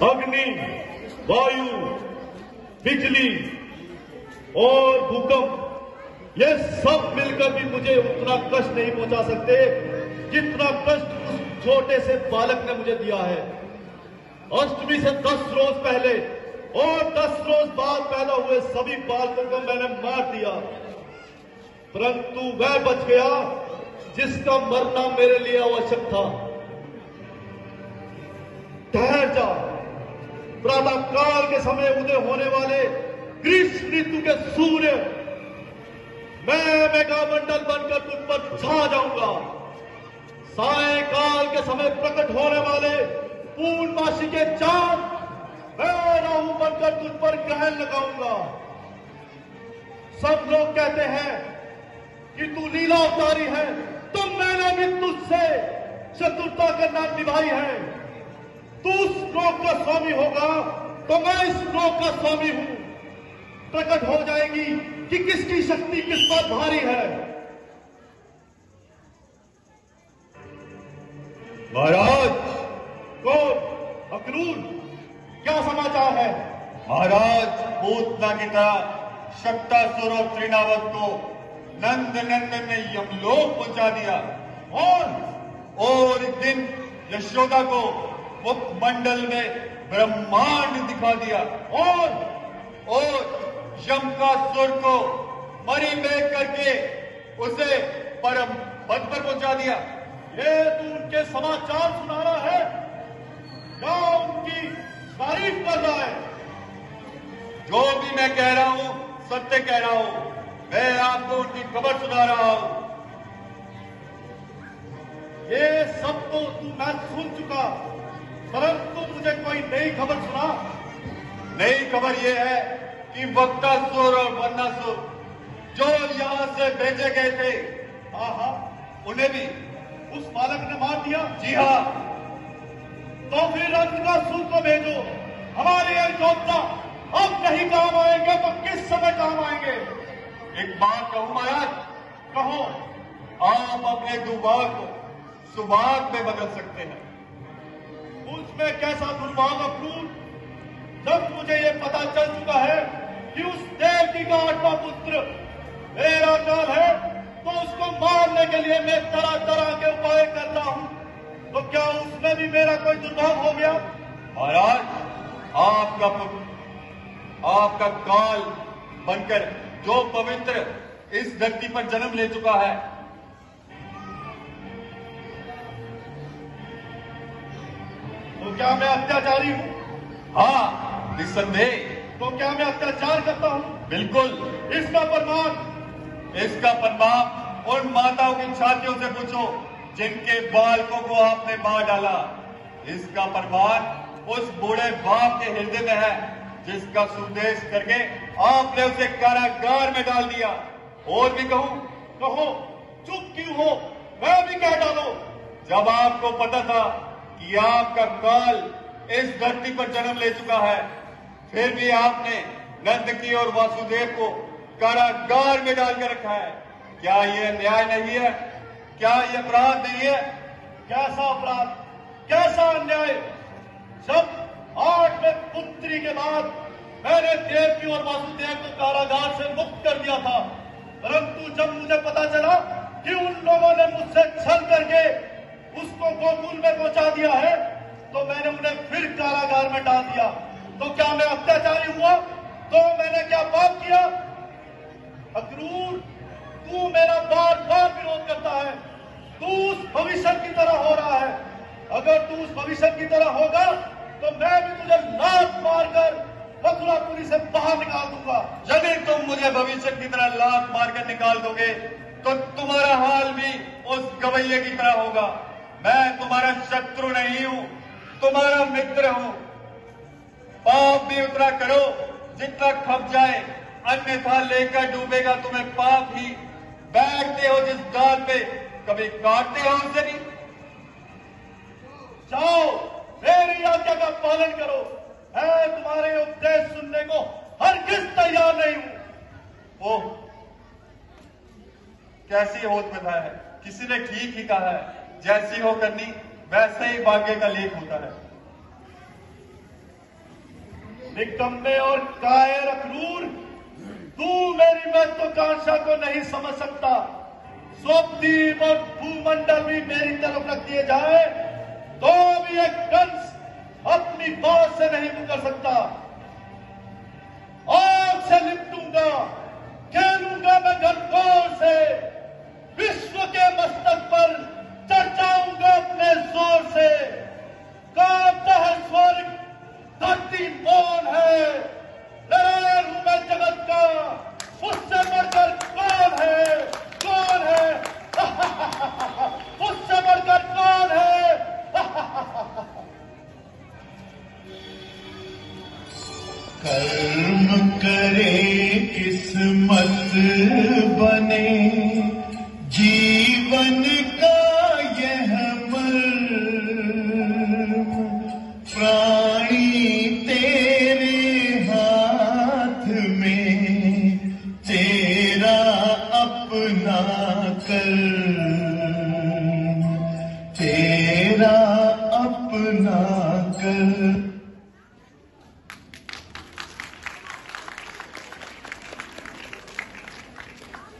अग्नि, वायु, बिजली और भूकंप, ये सब मिलकर भी मुझे उतना कष्ट नहीं पहुंचा सकते जितना कष्ट उस छोटे से बालक ने मुझे दिया है। अष्टमी से 10 रोज पहले और 10 रोज बाद पैदा हुए सभी बालकों को मैंने मार दिया, परंतु वह बच गया जिसका मरना मेरे लिए आवश्यक था। ठहर जा, प्रातः काल के समय उदय होने वाले ग्रीष्म ऋतु के सूर्य, मैं मेघामंडल बनकर तुझ पर छा जाऊंगा। सायंकाल के समय प्रकट होने वाले पूर्णमासी के चांद, मैं राहु बनकर तुझ पर ग्रहण लगाऊंगा। सब लोग कहते हैं कि तू लीला अवतारी है, तो मैंने भी तुझसे चतुरता का नाम निभाई है। तू उस लोक का स्वामी होगा तो मैं इस लोक का स्वामी हूं। प्रकट हो जाएगी कि किसकी शक्ति किस पर भारी है। महाराज, कौन? अक्रूर, क्या समाचार है? महाराज, पूतना की तरह शक्तासुर और त्रिनावत को नंद नंदन ने यमलोक पहुंचा दिया और एक दिन यशोदा को मुखमंडल में ब्रह्मांड दिखा दिया और यमकासुर को मरी बेच करके उसे परम पद पर पहुंचा दिया। ये तू उनके समाचार सुना रहा है या उनकी तारीफ कर रहा है? जो भी मैं कह रहा हूं सत्य कह रहा हूं। मैं आपको उनकी खबर सुना रहा हूं। ये सब तो तू मैं सुन चुका, परंतु मुझे कोई नई खबर सुना। नई खबर यह है कि वक्तासुर और वर्णासुर जो यहां से भेजे गए थे, उन्हें भी उस बालक ने मार दिया। जी हाँ। तो फिर अंधकासुर को भेजो। हमारे ये योद्धा अब नहीं काम आएंगे तो किस समय काम आएंगे? एक बात कहूं महाराज? कहो। आप अपने दुर्भाग्य को सुभाग्य में बदल सकते हैं। उसमें कैसा दुर्भाग्य अक्रूर? जब मुझे ये पता चल चुका है कि उस देवकी का 8वां पुत्र मेरा काल है, तो उसको मारने के लिए मैं तरह तरह के उपाय कर रहा हूं। तो क्या उसमें भी मेरा कोई दुर्भाग्य हो गया? महाराज, आपका काल बनकर जो पवित्र इस धरती पर जन्म ले चुका है, तो क्या मैं अत्याचारी हूं? हाँ, निस्संदेह। तो क्या मैं अत्याचार करता हूं? बिल्कुल। इसका प्रमाण उन माताओं की छातियों से पूछो जिनके बालकों को आपने मार डाला। इसका प्रमाण उस बूढ़े बाप के हृदय में है जिसका सुदेश करके आपने उसे कारागार में डाल दिया। और भी कहूं? कहो। चुप क्यों हो? मैं भी कह डालो। जब आपको पता था कि आपका काल इस धरती पर जन्म ले चुका है, फिर भी आपने नंदकी और वासुदेव को कारागार में डालकर रखा है। क्या यह न्याय नहीं है? क्या यह अपराध नहीं है? कैसा अपराध, कैसा अन्याय? जब 8वें पुत्री के बाद मैंने देवकी और वासुदेव को कारागार से मुक्त कर दिया था, परंतु जब मुझे पता चला कि उन लोगों ने मुझसे छल करके उसको गोकुल में पहुंचा दिया है, तो मैंने उन्हें फिर कारागार में डाल दिया। तो क्या मैं अत्याचारी हुआ? तो मैंने क्या पाप किया? अक्रूर, तू मेरा बार बार विरोध करता है। तू उस भविष्य की तरह हो रहा है। अगर तू उस भविष्य की तरह होगा तो मैं भी तुझे लात मारकर मथुरापुरी से बाहर निकाल दूंगा। यदि तुम मुझे भविष्य की तरह लात मारकर निकाल दोगे तो तुम्हारा हाल भी उस गवैये की तरह होगा। मैं तुम्हारा शत्रु नहीं हूं, तुम्हारा मित्र हूं। पाप भी उतना करो जितना खप जाए, अन्यथा लेकर डूबेगा तुम्हें पाप ही। बैठते हो जिस डाल पे, कभी काटते हो उसे नहीं। जाओ, मेरी आज्ञा का पालन करो। मैं तुम्हारे उपदेश सुनने को हरगिज तैयार नहीं हूं। ओह, कैसी होत बता है, किसी ने ठीक ही कहा है, जैसी हो करनी वैसे ही भाग्य का लेख होता है। निकम्मे और कायर अक्रूर, तू मेरी महत्वाकांक्षा को नहीं समझ सकता। स्वद्वीप और भूमंडल भी मेरी तरफ रख दिए जाए तो भी एक कंस अपनी बात से नहीं मुकर सकता। आग से लिपटूंगा, खेलूंगा मैं गणगौर से, विश्व के मस्तक पर चढ़ जाऊंगा अपने जोर से। कांपता है स्वर्ग, धरती मौन है, नारायण हूं मैं जगत का, मुझसे बढ़कर कौन है, कौन है मुझसे बढ़कर कौन है। कर्म करे किस्मत बने, जीवन का यह मर्म, प्राणी तेरे हाथ में, तेरा अपना कर्म, तेरा अपना कर्म।